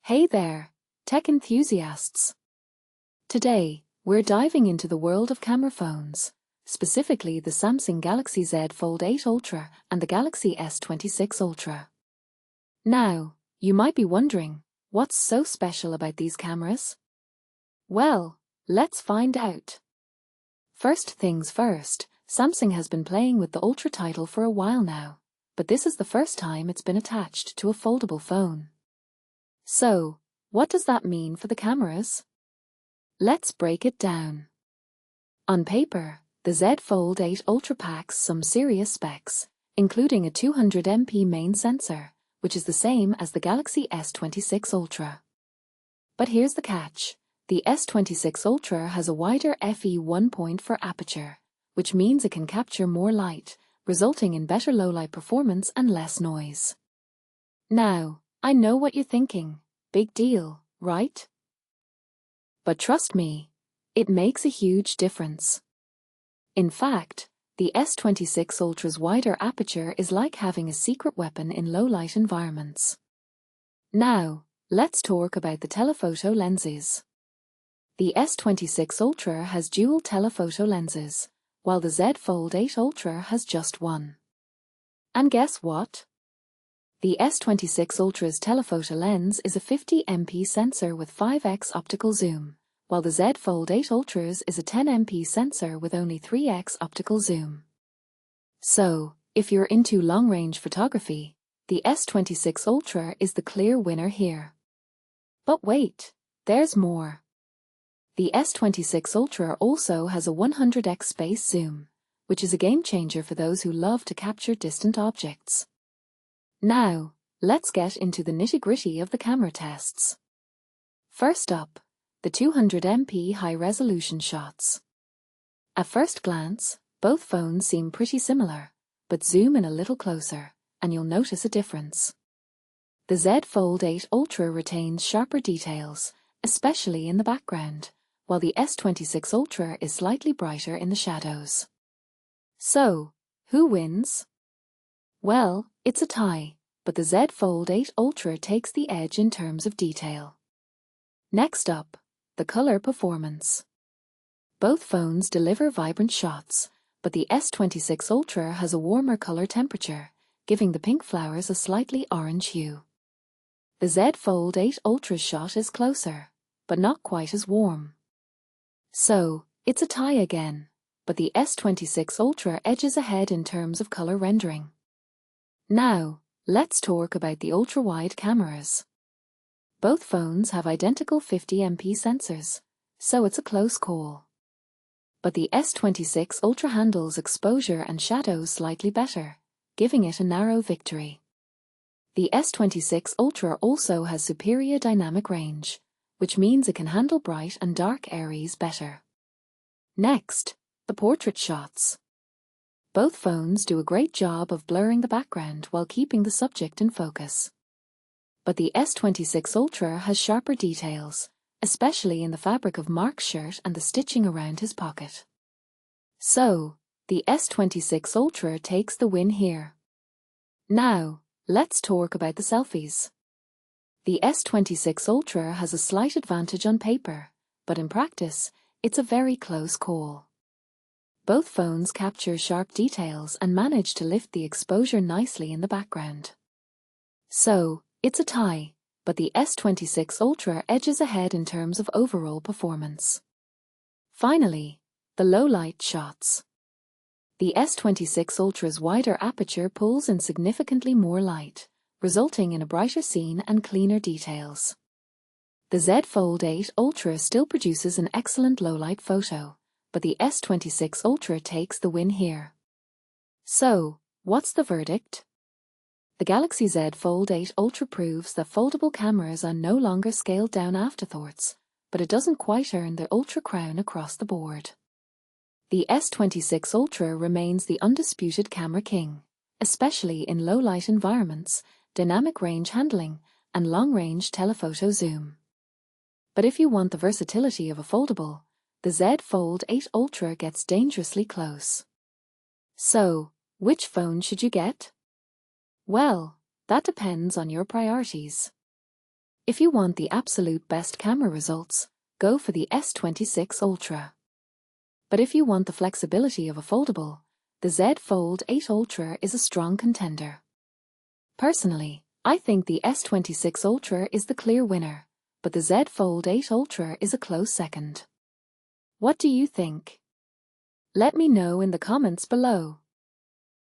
Hey there, tech enthusiasts! Today, we're diving into the world of camera phones, specifically the Samsung Galaxy Z Fold 8 Ultra and the Galaxy S26 Ultra. Now, you might be wondering, what's so special about these cameras? Well, let's find out. First things first, Samsung has been playing with the Ultra title for a while now, but this is the first time it's been attached to a foldable phone. So, what does that mean for the cameras? Let's break it down. On paper, the Z Fold 8 Ultra packs some serious specs, including a 200MP main sensor, which is the same as the Galaxy S26 Ultra. But here's the catch. The S26 Ultra has a wider f/1.4 aperture, which means it can capture more light, resulting in better low-light performance and less noise. Now, I know what you're thinking. Big deal, right? But trust me, it makes a huge difference. In fact, the S26 Ultra's wider aperture is like having a secret weapon in low-light environments. Now, let's talk about the telephoto lenses. The S26 Ultra has dual telephoto lenses, while the Z Fold 8 Ultra has just one. And guess what? The S26 Ultra's telephoto lens is a 50MP sensor with 5x optical zoom, while the Z Fold 8 Ultra's is a 10MP sensor with only 3x optical zoom. So, if you're into long-range photography, the S26 Ultra is the clear winner here. But wait, there's more. The S26 Ultra also has a 100x space zoom, which is a game-changer for those who love to capture distant objects. Now, let's get into the nitty-gritty of the camera tests. First up, the 200MP high-resolution shots. At first glance, both phones seem pretty similar, but zoom in a little closer, and you'll notice a difference. The Z Fold 8 Ultra retains sharper details, especially in the background, while the S26 Ultra is slightly brighter in the shadows. So, who wins? Well, it's a tie, but the Z Fold 8 Ultra takes the edge in terms of detail. Next up, the color performance. Both phones deliver vibrant shots, but the S26 Ultra has a warmer color temperature, giving the pink flowers a slightly orange hue. The Z Fold 8 Ultra's shot is closer, but not quite as warm. So, it's a tie again, but the S26 Ultra edges ahead in terms of color rendering. Now, let's talk about the ultra-wide cameras. Both phones have identical 50MP sensors, so it's a close call. But the S26 Ultra handles exposure and shadows slightly better, giving it a narrow victory. The S26 Ultra also has superior dynamic range, which means it can handle bright and dark areas better. Next, the portrait shots. Both phones do a great job of blurring the background while keeping the subject in focus. But the S26 Ultra has sharper details, especially in the fabric of Mark's shirt and the stitching around his pocket. So, the S26 Ultra takes the win here. Now, let's talk about the selfies. The S26 Ultra has a slight advantage on paper, but in practice, it's a very close call. Both phones capture sharp details and manage to lift the exposure nicely in the background. So, it's a tie, but the S26 Ultra edges ahead in terms of overall performance. Finally, the low-light shots. The S26 Ultra's wider aperture pulls in significantly more light, resulting in a brighter scene and cleaner details. The Z Fold 8 Ultra still produces an excellent low-light photo, but the S26 Ultra takes the win here. So, what's the verdict? The Galaxy Z Fold 8 Ultra proves that foldable cameras are no longer scaled-down afterthoughts, but it doesn't quite earn the Ultra crown across the board. The S26 Ultra remains the undisputed camera king, especially in low-light environments, dynamic range handling, and long-range telephoto zoom. But if you want the versatility of a foldable, the Z Fold 8 Ultra gets dangerously close. So, which phone should you get? Well, that depends on your priorities. If you want the absolute best camera results, go for the S26 Ultra. But if you want the flexibility of a foldable, the Z Fold 8 Ultra is a strong contender. Personally, I think the S26 Ultra is the clear winner, but the Z Fold 8 Ultra is a close second. What do you think? Let me know in the comments below.